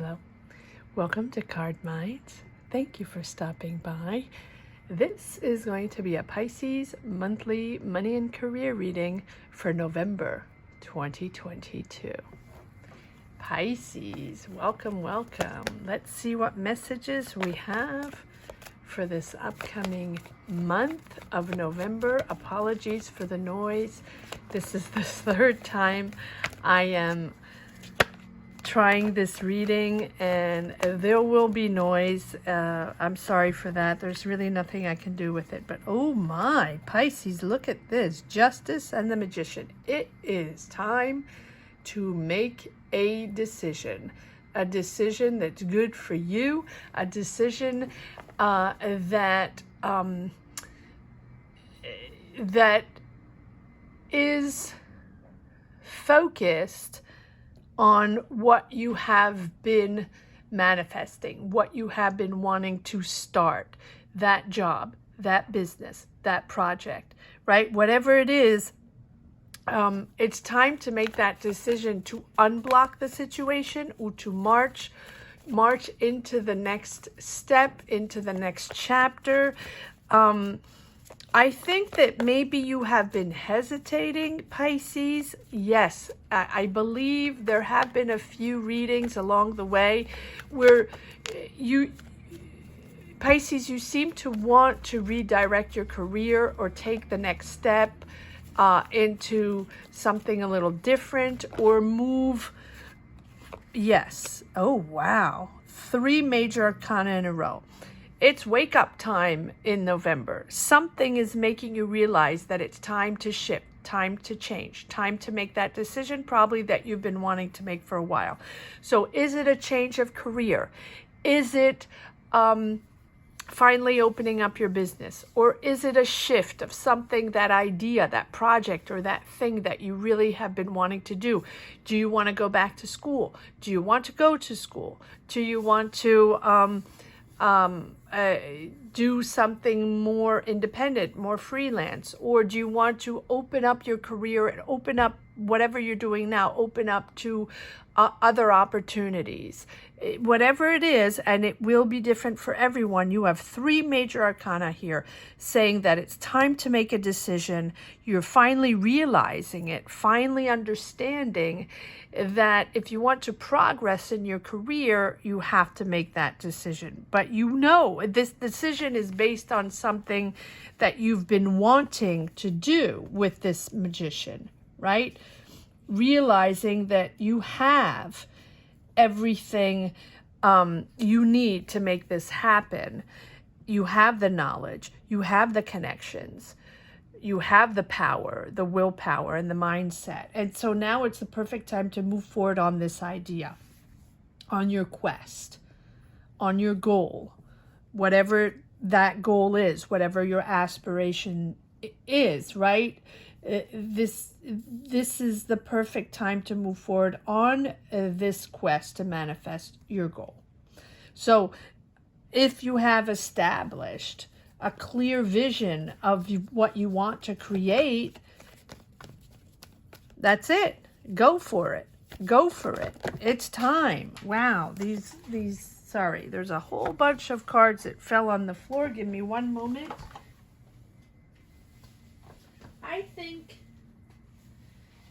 Hello. Welcome to Card Minds. Thank you for stopping by. This is going to be a Pisces monthly money and career reading for November 2022. Pisces, welcome, welcome. Let's see what messages we have for this upcoming month of November. Apologies for the noise. This is the third time I am trying this reading and there will be noise. I'm sorry for that. There's really nothing I can do with it. But oh my, Pisces, look at this. Justice and the Magician. It is time to make a decision that's good for you, a decision that is focused on what you have been manifesting, what you have been wanting to start, that job, that business, that project, right? Whatever it is, it's time to make that decision to unblock the situation or to march into the next step, into the next chapter. I think that maybe you have been hesitating, Pisces. Yes, I believe there have been a few readings along the way where Pisces, you seem to want to redirect your career or take the next step into something a little different or move. Yes. Oh, wow. 3 major arcana in a row. It's wake up time in November. Something is making you realize that it's time to shift, time to change, time to make that decision probably that you've been wanting to make for a while. So is it a change of career? Is it finally opening up your business? Or is it a shift of something, that idea, that project, or that thing that you really have been wanting to do? Do you want to go back to school? Do you want to go to school? Do you want to do something more independent, more freelance? Or do you want to open up your career and open up whatever you're doing now, open up to other opportunities? Whatever it is, and it will be different for everyone, you have 3 major arcana here saying that it's time to make a decision. You're finally realizing it, finally understanding that if you want to progress in your career, you have to make that decision. But you know, this decision is based on something that you've been wanting to do with this Magician, right? Realizing that you have everything you need to make this happen. You have the knowledge, you have the connections, you have the power, the willpower, and the mindset. And so now it's the perfect time to move forward on this idea, on your quest, on your goal, whatever that goal is, whatever your aspiration is, right? This is the perfect time to move forward on this quest to manifest your goal. So if you have established a clear vision of what you want to create, that's it. Go for it. Go for it. It's time. Wow. These sorry, there's a whole bunch of cards that fell on the floor. Give me one moment. I think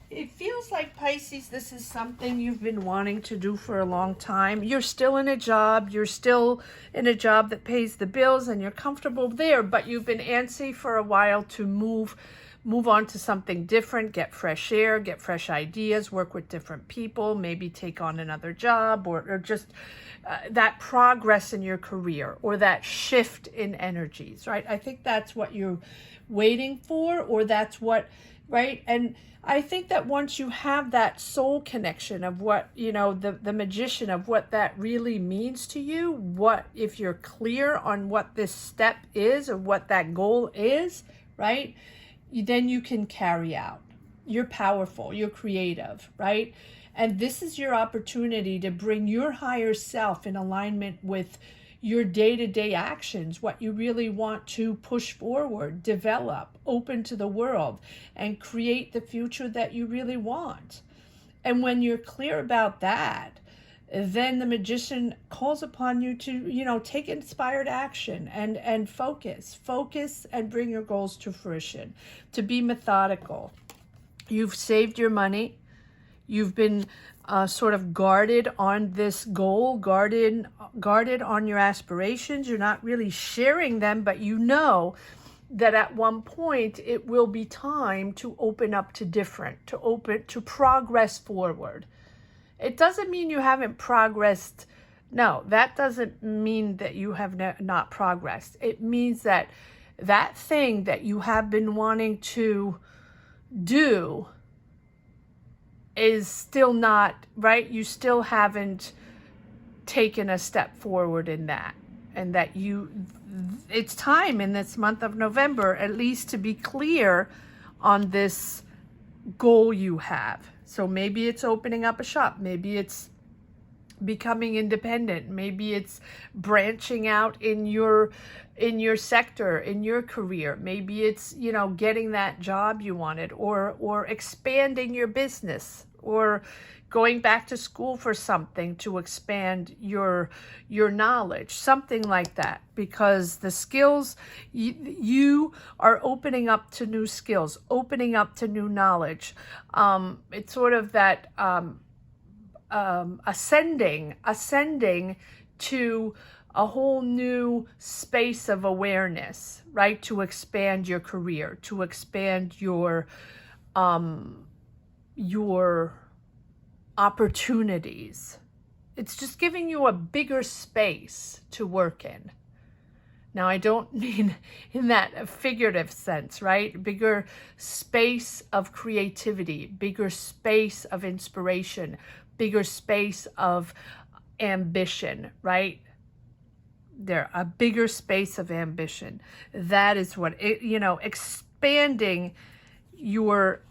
it feels like, Pisces, this is something you've been wanting to do for a long time. You're still in a job. You're still in a job that pays the bills and you're comfortable there, but you've been antsy for a while to move on to something different, get fresh air, get fresh ideas, work with different people, maybe take on another job or just that progress in your career or that shift in energies, right? I think that's what you're waiting for, or that's what, right? And I think that once you have that soul connection of what, you know, the Magician, of what that really means to you, what, if you're clear on what this step is or what that goal is, right? Then you can carry out. You're powerful, you're creative, right? And this is your opportunity to bring your higher self in alignment with your day-to-day actions, what you really want to push forward, develop, open to the world, and create the future that you really want. And when you're clear about that, then the magician calls upon you to, take inspired action and focus and bring your goals to fruition, to be methodical. You've saved your money. You've been sort of guarded on this goal, guarded on your aspirations. You're not really sharing them, but you know that at one point it will be time to open up to different, to progress forward. It doesn't mean you haven't progressed. No, that doesn't mean that you have not progressed. It means that that thing that you have been wanting to do is still not, right? You still haven't taken a step forward in that. And that it's time in this month of November, at least, to be clear on this goal you have. So maybe it's opening up a shop. Maybe it's becoming independent. Maybe it's branching out in your sector, in your career. Maybe it's, getting that job you wanted, or expanding your business, or going back to school for something to expand your knowledge, something like that. Because the skills, you are opening up to new skills, opening up to new knowledge. It's sort of that ascending to a whole new space of awareness, right? To expand your career, to expand your opportunities. It's just giving you a bigger space to work in. Now, I don't mean in that figurative sense, right? Bigger space of creativity, bigger space of inspiration, bigger space of ambition, right? A bigger space of ambition. That is what expanding your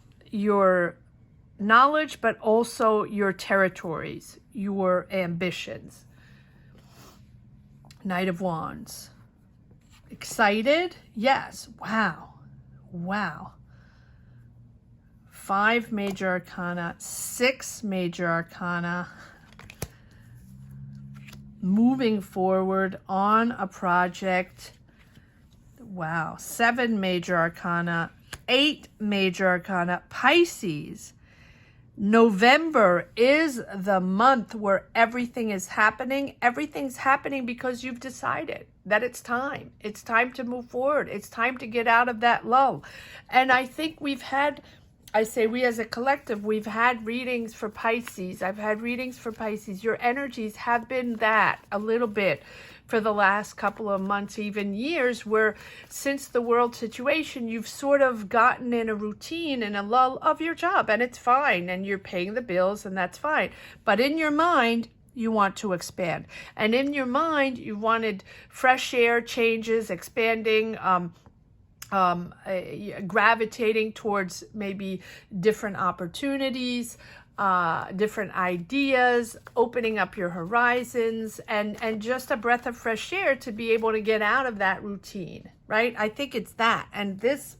knowledge, but also your territories, your ambitions. Knight of Wands. Excited? Yes. Wow. 5 major arcana, 6 major arcana. Moving forward on a project. Wow. 7 major arcana, 8 major arcana. Pisces. November is the month where everything is happening. Everything's happening because you've decided that it's time. It's time to move forward. It's time to get out of that lull. And I think we as a collective, we've had readings for Pisces. I've had readings for Pisces. Your energies have been that a little bit for the last couple of months, even years, where since the world situation, you've sort of gotten in a routine and a lull of your job, and it's fine, and you're paying the bills, and that's fine. But in your mind, you want to expand. And in your mind, you wanted fresh air, changes, expanding, gravitating towards maybe different opportunities, different ideas, opening up your horizons, and just a breath of fresh air to be able to get out of that routine, right? I think it's that. And this,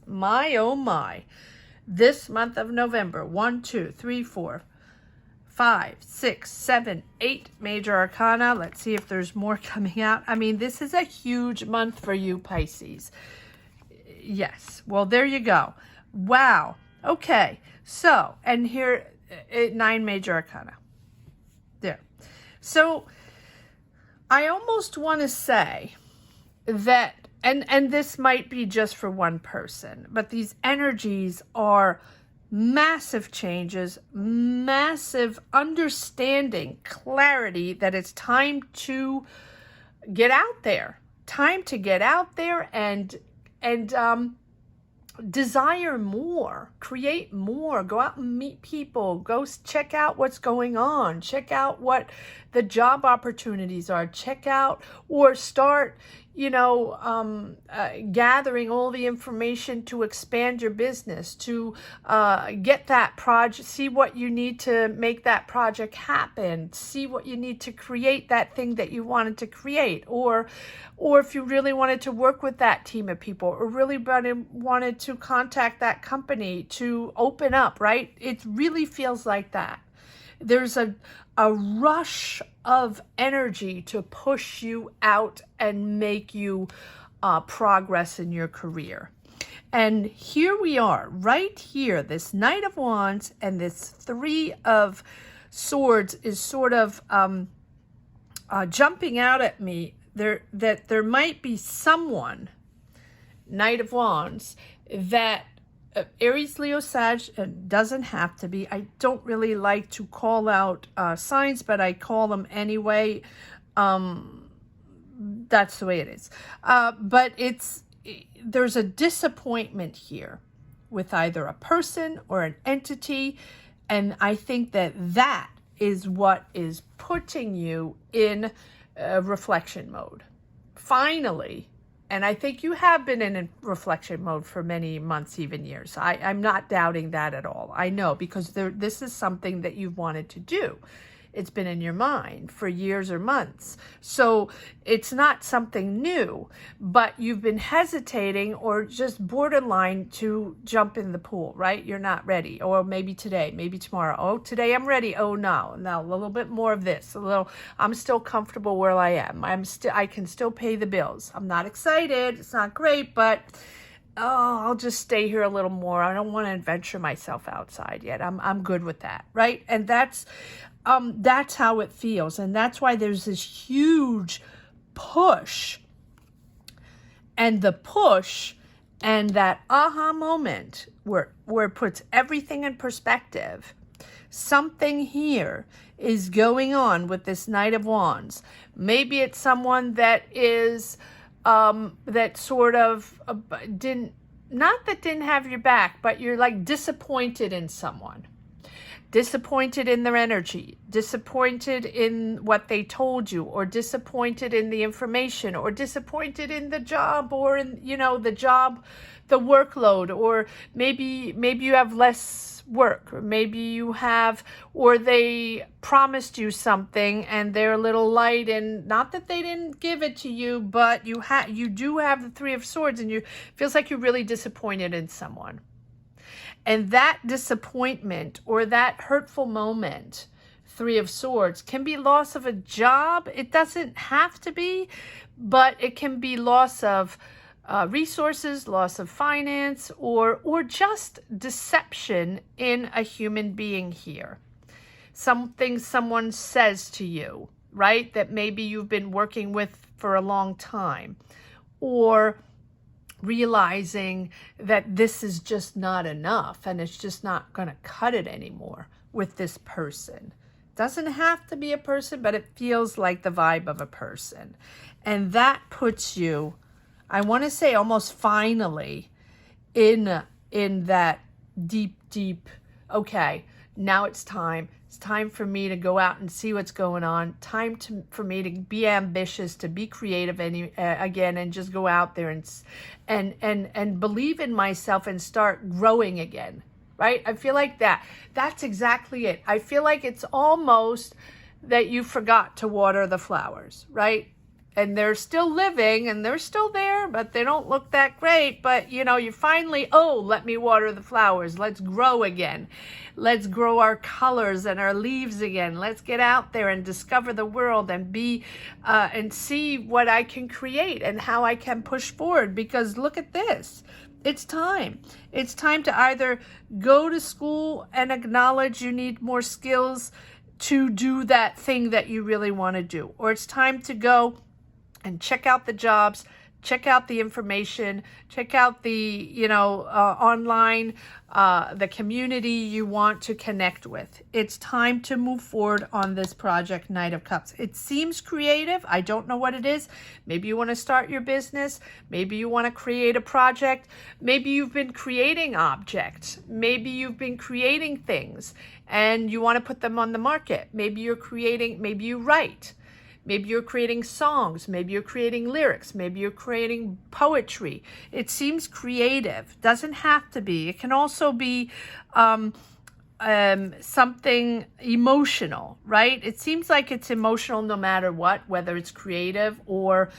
this month of November, 1, 2, 3, 4, 5, 6, 7, 8 major arcana. Let's see if there's more coming out. I mean, this is a huge month for you, Pisces. Yes. Well, there you go. Wow. Okay. So, and here, 9 major arcana. There. So, I almost want to say that, and this might be just for one person, but these energies are massive changes, massive understanding, clarity that it's time to get out there. Time to get out there and desire more, create more, go out and meet people, go check out what's going on, check out what the job opportunities are, check out or start, gathering all the information to expand your business, to get that project, see what you need to make that project happen, see what you need to create that thing that you wanted to create, or if you really wanted to work with that team of people, or really wanted to contact that company to open up, right? It really feels like that. There's a rush of energy to push you out and make you progress in your career. And here we are, right here, this Knight of Wands and this Three of Swords is sort of jumping out at me that there might be someone, Knight of Wands, that Aries, Leo, Sag, it doesn't have to be. I don't really like to call out signs, but I call them anyway. That's the way it is. But there's a disappointment here with either a person or an entity, and I think that is what is putting you in reflection mode. Finally, and I think you have been in reflection mode for many months, even years. I'm not doubting that at all. I know, because this is something that you've wanted to do. It's been in your mind for years or months. So it's not something new, but you've been hesitating or just borderline to jump in the pool, right? You're not ready. Or maybe today, maybe tomorrow. Oh, today I'm ready. Oh, no, a little bit more of this. I'm still comfortable where I am. I can still pay the bills. I'm not excited. It's not great, but I'll just stay here a little more. I don't want to adventure myself outside yet. I'm good with that, right? And that's how it feels. And that's why there's this huge push. And the push and that aha moment where it puts everything in perspective. Something here is going on with this Knight of Wands. Maybe it's someone that is, that sort of didn't have your back, but you're like disappointed in someone. Disappointed in their energy, disappointed in what they told you, or disappointed in the information, or disappointed in the job, or in, the workload, or maybe you have less work, or maybe you have, or they promised you something and they're a little light, and not that they didn't give it to you, but you do have the Three of Swords, and feels like you're really disappointed in someone. And that disappointment or that hurtful moment, Three of Swords, can be loss of a job. It doesn't have to be, but it can be loss of resources, loss of finance, or just deception in a human being here. Something someone says to you, right, that maybe you've been working with for a long time, or realizing that this is just not enough and it's just not going to cut it anymore with this person. Doesn't have to be a person, but it feels like the vibe of a person. And that puts you, I want to say almost finally, in that deep, okay, now it's time. It's time for me to go out and see what's going on. Time for me to be ambitious, to be creative again, and just go out there and believe in myself and start growing again, right? I feel like that's exactly it. I feel like it's almost that you forgot to water the flowers, right? And they're still living and they're still there, but they don't look that great. But, you finally, let me water the flowers. Let's grow again. Let's grow our colors and our leaves again. Let's get out there and discover the world and be, and see what I can create and how I can push forward. Because look at this. It's time. It's time to either go to school and acknowledge you need more skills to do that thing that you really want to do. Or it's time to go and check out the jobs, check out the information, check out the, online, the community you want to connect with. It's time to move forward on this project, Knight of Cups. It seems creative. I don't know what it is. Maybe you want to start your business. Maybe you want to create a project. Maybe you've been creating objects. Maybe you've been creating things and you want to put them on the market. Maybe you write. Maybe you're creating songs. Maybe you're creating lyrics. Maybe you're creating poetry. It seems creative. Doesn't have to be. It can also be something emotional, right? It seems like it's emotional no matter what, whether it's creative or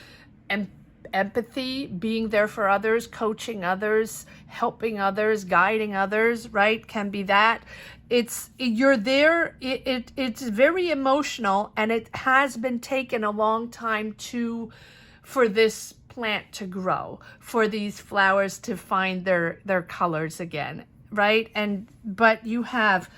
empathy, being there for others, coaching others, helping others, guiding others, right? Can be that. you're there. It's very emotional, and it has been taken a long time for this plant to grow, for these flowers to find their colors again, right? But you have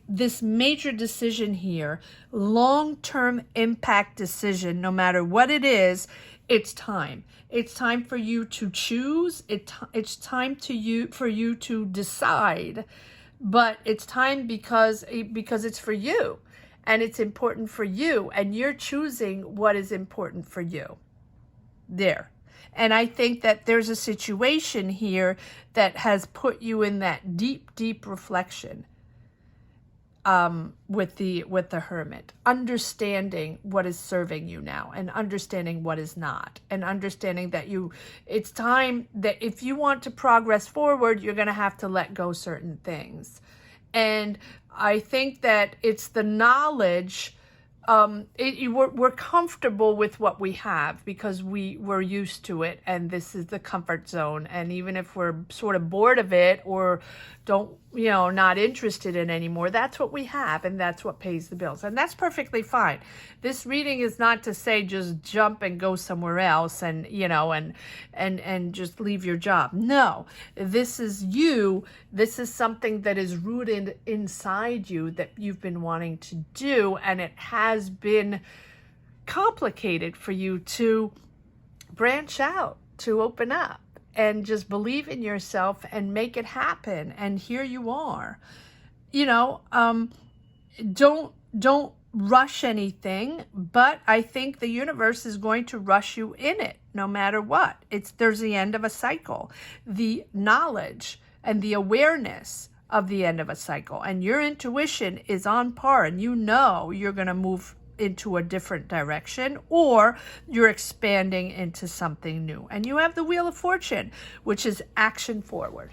this major decision here, long-term impact decision. No matter what it is, it's time. It's time for you to choose. It's time for you to decide. But it's time because it's for you, and it's important for you, and you're choosing what is important for you. There. And I think that there's a situation here that has put you in that deep reflection. With the Hermit, understanding what is serving you now, and understanding what is not, and understanding that it's time that if you want to progress forward, you're going to have to let go certain things. And I think that it's the knowledge. We're comfortable with what we have because we're used to it, and this is the comfort zone. And even if we're sort of bored of it or not interested in anymore, that's what we have, and that's what pays the bills, and that's perfectly fine. This reading is not to say just jump and go somewhere else and and just leave your job. No, this is you. This is something that is rooted inside you that you've been wanting to do, and it has been complicated for you to branch out, to open up, and just believe in yourself and make it happen. And here you are. Don't rush anything, but I think the universe is going to rush you in it no matter what. There's the end of a cycle, the knowledge and the awareness of the end of a cycle, and your intuition is on par, and you're going to move into a different direction, or you're expanding into something new. And you have the Wheel of Fortune, which is action forward.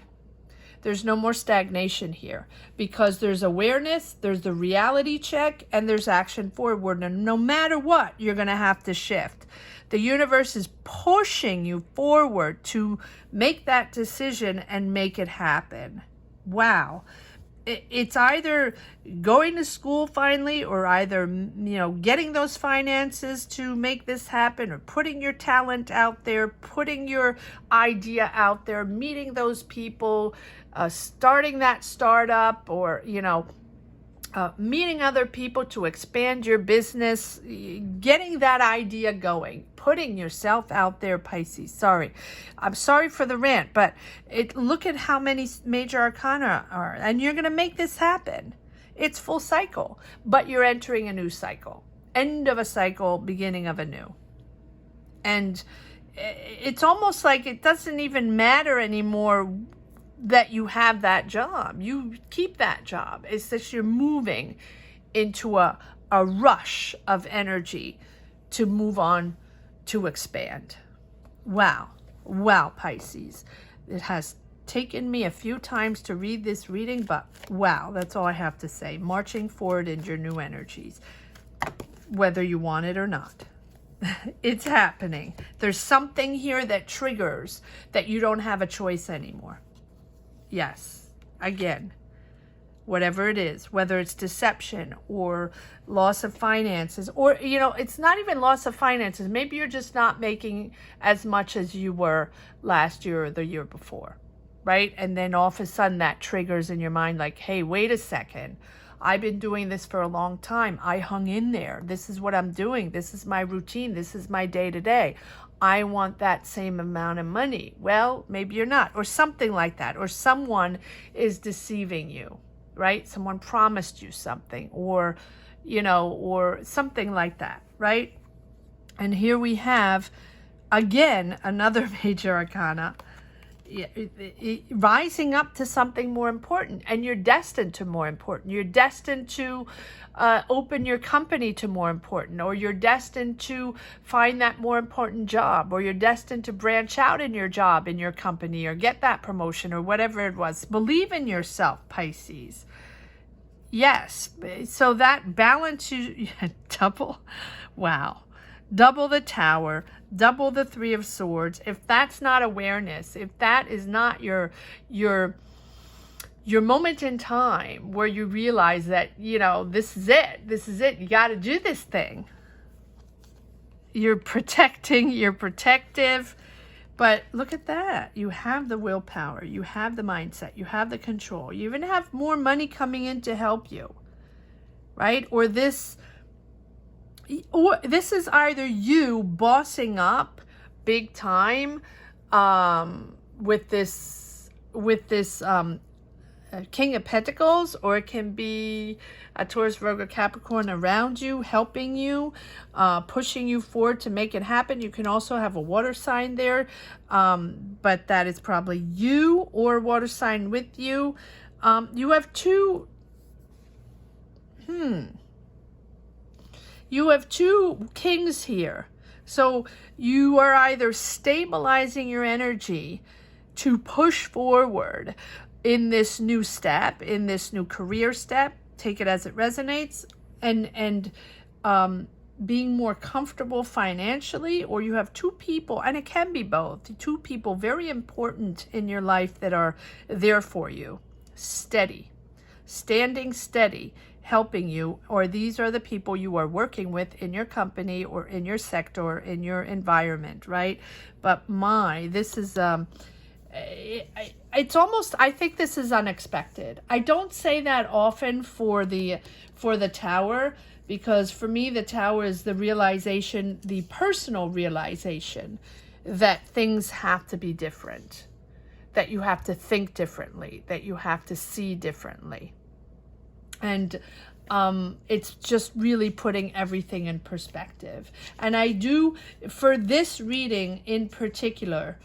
There's no more stagnation here, because there's awareness, there's the reality check, and there's action forward. And no matter what, you're going to have to shift. The universe is pushing you forward to make that decision and make it happen. Wow. It's either going to school finally, or either, getting those finances to make this happen, or putting your talent out there, putting your idea out there, meeting those people, starting that startup, or, meeting other people to expand your business, getting that idea going, putting yourself out there, Pisces. I'm sorry for the rant, but look at how many major arcana are, and you're going to make this happen. It's full cycle, but you're entering a new cycle. End of a cycle, beginning of a new. And it's almost like it doesn't even matter anymore that you have that job. You keep that job. It's that you're moving into a rush of energy to move on, to expand. Wow, Pisces. It has taken me a few times to read this reading, but wow, that's all I have to say. Marching forward in your new energies, whether you want it or not. It's happening. There's something here that triggers that you don't have a choice anymore. Yes, again, whatever it is, whether it's deception or loss of finances, or, it's not even loss of finances. Maybe you're just not making as much as you were last year or the year before, right? And then all of a sudden that triggers in your mind like, hey, wait a second. I've been doing this for a long time. I hung in there. This is what I'm doing. This is my routine. This is my day-to-day. I want that same amount of money. Well, maybe you're not, or something like that, or someone is deceiving you, right? Someone promised you something, or, or something like that, right? And here we have, again, another major arcana, rising up to something more important, and you're destined to more important. You're destined to open your company to more important, or you're destined to find that more important job, or you're destined to branch out in your job, in your company, or get that promotion, or whatever it was. Believe in yourself, Pisces. Yes, so that balance, you double, wow. Double the Tower, double the Three of Swords. If that's not awareness, if that is not your your moment in time where you realize that, you know, this is it, you got to do this thing. You're protecting, you're protective, but look at that. You have the willpower, you have the mindset, you have the control, you even have more money coming in to help you, right? Or this is either you bossing up big time with this King of Pentacles, or it can be a Taurus, Virgo, Capricorn around you, helping you, pushing you forward to make it happen. You can also have a water sign there, but that is probably you or water sign with you. You have two, you have two kings here. So you are either stabilizing your energy to push forward in this new step, in this new career step, take it as it resonates, and being more comfortable financially, or you have two people, and it can be both, two people very important in your life that are there for you, steady, standing steady, helping you, or these are the people you are working with in your company or in your sector, or in your environment, right? But this is it's almost, I think this is unexpected. I don't say that often for the Tower, because for me the Tower is the realization, the personal realization that things have to be different, that you have to think differently, that you have to see differently. And it's just really putting everything in perspective. And I do, for this reading in particular,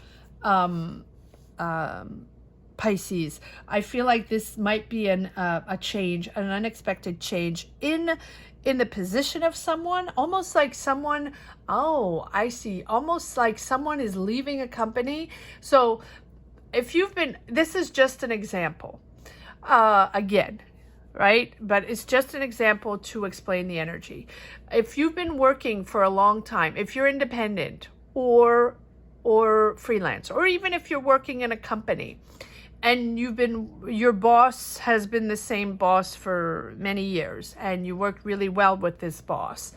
Pisces, I feel like this might be a change, an unexpected change in the position of someone, almost like someone, oh, I see, almost like someone is leaving a company. So if you've been, this is just an example, again, right? But it's just an example to explain the energy. If you've been working for a long time, if you're independent or freelance, or even if you're working in a company and your boss has been the same boss for many years, and you worked really well with this boss,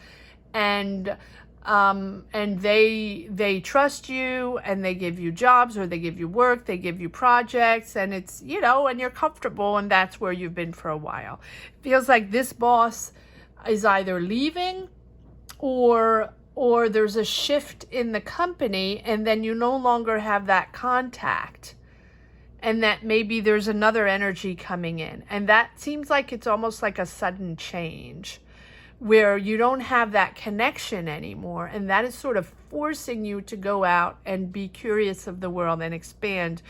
and they trust you, and they give you jobs, or they give you work, they give you projects, and it's, you know, and you're comfortable, and that's where you've been for a while. It feels like this boss is either leaving, or there's a shift in the company, and then you no longer have that contact, and that maybe there's another energy coming in, and that seems like it's almost like a sudden change where you don't have that connection anymore, and that is sort of forcing you to go out and be curious of the world and expand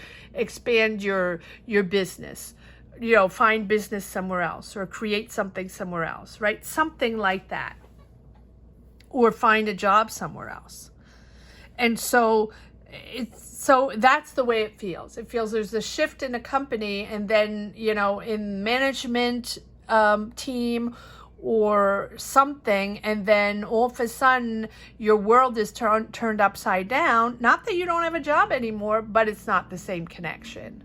your business, you know, find business somewhere else, or create something somewhere else, right? Something like that, or find a job somewhere else. And so that's the way it feels. It feels there's a shift in a company, and then, you know, in management team or something, and then all of a sudden your world is turned upside down. Not that you don't have a job anymore, but it's not the same connection.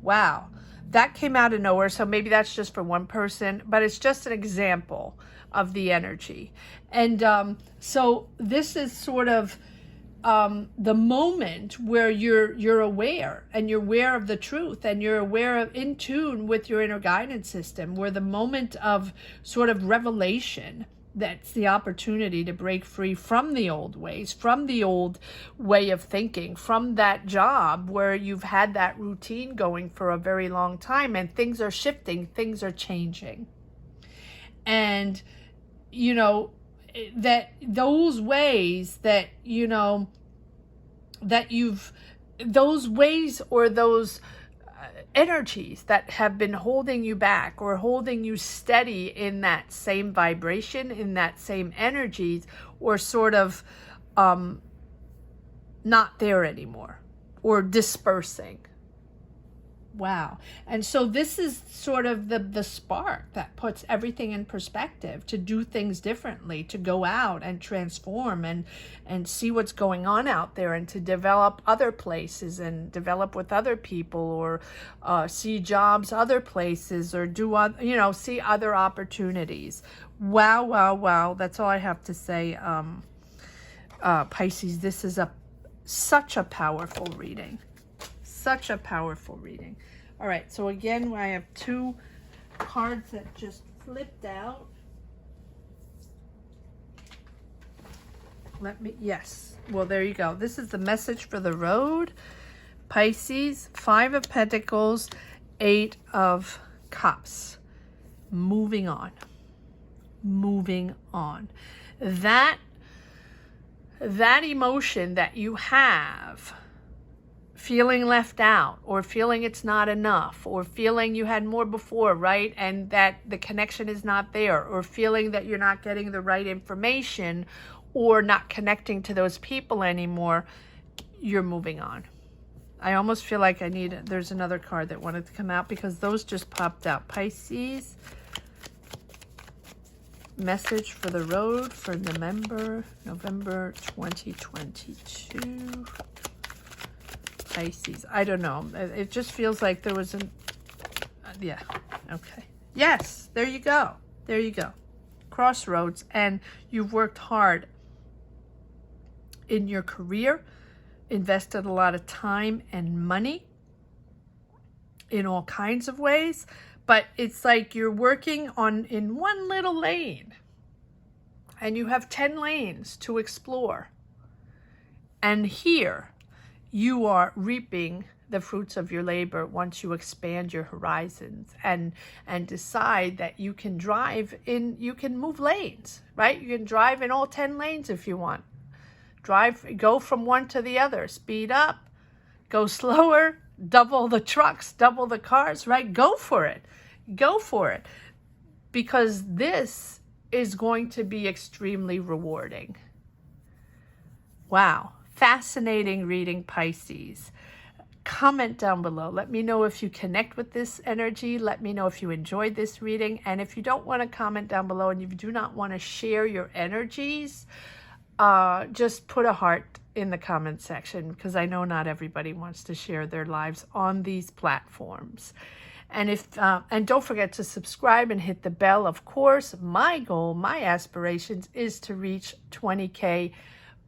Wow, that came out of nowhere. So maybe that's just for one person, but it's just an example of the energy. And so this is sort of the moment where you're aware, and you're aware of the truth, and you're aware of, in tune with your inner guidance system, where the moment of sort of revelation, that's the opportunity to break free from the old ways, from the old way of thinking, from that job where you've had that routine going for a very long time, and things are shifting, things are changing. And, you know, that those ways that, you know, that those ways, or those energies that have been holding you back, or holding you steady in that same vibration, in that same energies, or sort of not there anymore, or dispersing. Wow. And so this is sort of the spark that puts everything in perspective, to do things differently, to go out and transform and see what's going on out there, and to develop other places and develop with other people, or see jobs other places, or do see other opportunities. Wow, wow, wow. That's all I have to say. Pisces, this is such a powerful reading. Such a powerful reading. All right, so again, I have 2 cards that just flipped out. Yes. Well, there you go. This is the message for the road. Pisces, 5 of Pentacles, 8 of Cups. Moving on. Moving on. That emotion that you have, feeling left out, or feeling it's not enough, or feeling you had more before, right? And that the connection is not there, or feeling that you're not getting the right information, or not connecting to those people anymore, you're moving on. I almost feel like there's another card that wanted to come out, because those just popped out. Pisces, message for the road for November 2022. Pisces, I don't know. It just feels like there was yeah, okay. Yes, there you go. There you go. Crossroads, and you've worked hard in your career, invested a lot of time and money in all kinds of ways, but it's like you're working in one little lane, and you have 10 lanes to explore. And here, you are reaping the fruits of your labor once you expand your horizons and decide that you can you can move lanes, right? You can drive in all 10 lanes if you want. Go from one to the other, speed up, go slower, double the trucks, double the cars, right? Go for it. Go for it. Because this is going to be extremely rewarding. Wow. Fascinating reading, Pisces. Comment down below. Let me know if you connect with this energy. Let me know if you enjoyed this reading. And if you don't want to comment down below, and you do not want to share your energies, just put a heart in the comment section, because I know not everybody wants to share their lives on these platforms. And and don't forget to subscribe and hit the bell. Of course, my goal, my aspirations is to reach 20K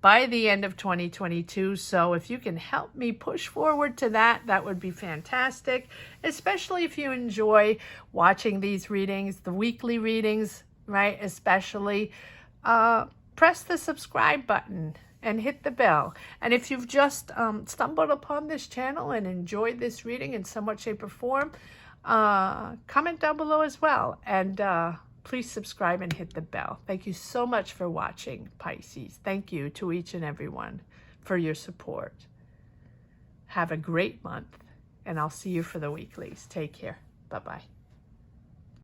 by the end of 2022. So if you can help me push forward to that, that would be fantastic, especially if you enjoy watching these readings, the weekly readings, right? Especially, press the subscribe button and hit the bell. And if you've just stumbled upon this channel and enjoyed this reading in some way, shape, or form, comment down below as well. And please subscribe and hit the bell. Thank you so much for watching, Pisces. Thank you to each and everyone for your support. Have a great month, and I'll see you for the weeklies. Take care. Bye-bye.